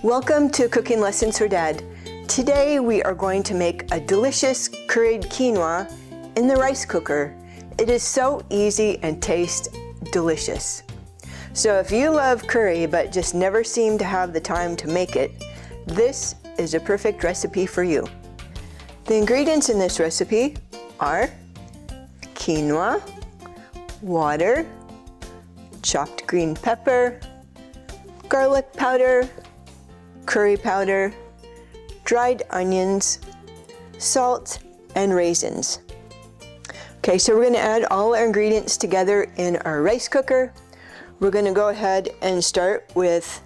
Welcome to Cooking Lessons for Dad. Today we are going to make a delicious curried quinoa in the rice cooker. It is so easy and tastes delicious. So if you love curry but just never seem to have the time to make it, this is a perfect recipe for you. The ingredients in this recipe are quinoa, water, chopped green pepper, garlic powder, curry powder, dried onions, salt, and raisins. Okay, so we're going to add all our ingredients together in our rice cooker. We're going to go ahead and start with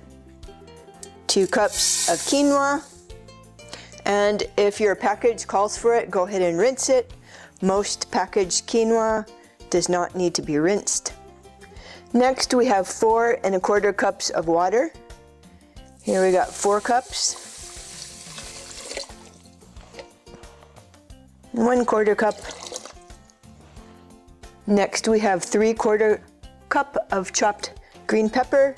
2 cups of quinoa. And if your package calls for it, go ahead and rinse it. Most packaged quinoa does not need to be rinsed. Next, we have 4 1/4 cups of water. Here we got 4 cups. 1/4 cup. Next, we have 3/4 cup of chopped green pepper.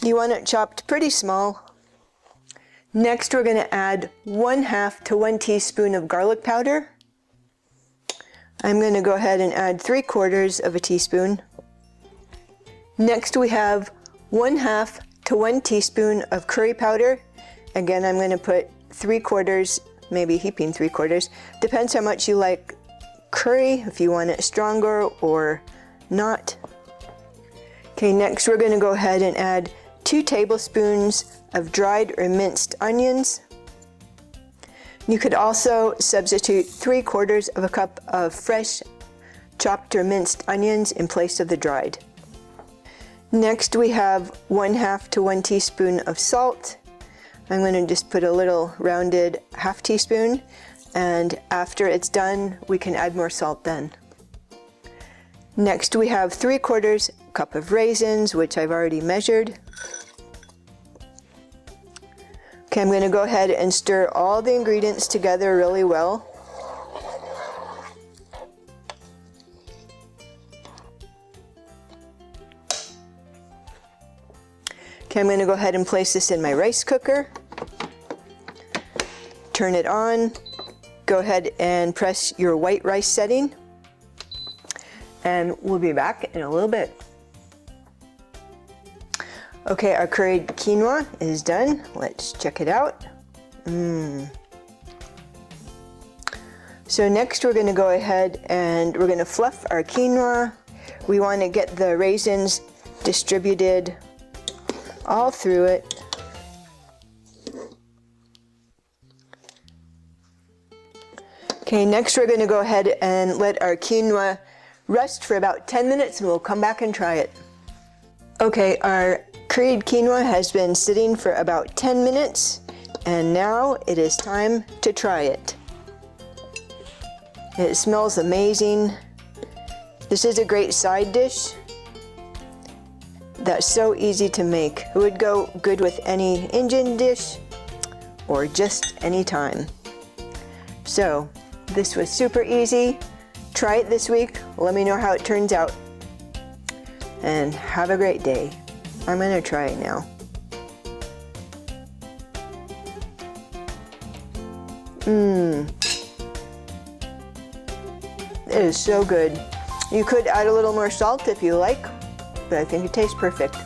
You want it chopped pretty small. Next, we're going to add 1/2 to 1 teaspoon of garlic powder. I'm going to go ahead and add 3/4 of a teaspoon. Next, we have 1/2 to 1 teaspoon of curry powder. Again, I'm going to put 3/4, maybe heaping 3/4. Depends how much you like curry, if you want it stronger or not. Okay, next we're going to go ahead and add 2 tablespoons of dried or minced onions. You could also substitute 3/4 of a cup of fresh chopped or minced onions in place of the dried. Next, we have 1/2 to 1 teaspoon of salt. I'm going to just put a little rounded 1/2 teaspoon, and after it's done, we can add more salt then. Next, we have 3/4 cup of raisins, which I've already measured. Okay, I'm going to go ahead and stir all the ingredients together really well. Okay, I'm going to go ahead and place this in my rice cooker. Turn it on. Go ahead and press your white rice setting. And we'll be back in a little bit. Okay, our curried quinoa is done. Let's check it out. So next we're going to go ahead and we're going to fluff our quinoa. We want to get the raisins distributed all through it. Okay, next we're going to go ahead and let our quinoa rest for about 10 minutes and we'll come back and try it. Okay, our curried quinoa has been sitting for about 10 minutes and now it is time to try it. It smells amazing. This is a great side dish that's so easy to make. It would go good with any Indian dish or just any time. So this was super easy. Try it this week. Let me know how it turns out. And have a great day. I'm gonna try it now. It is so good. You could add a little more salt if you like, but I think it tastes perfect.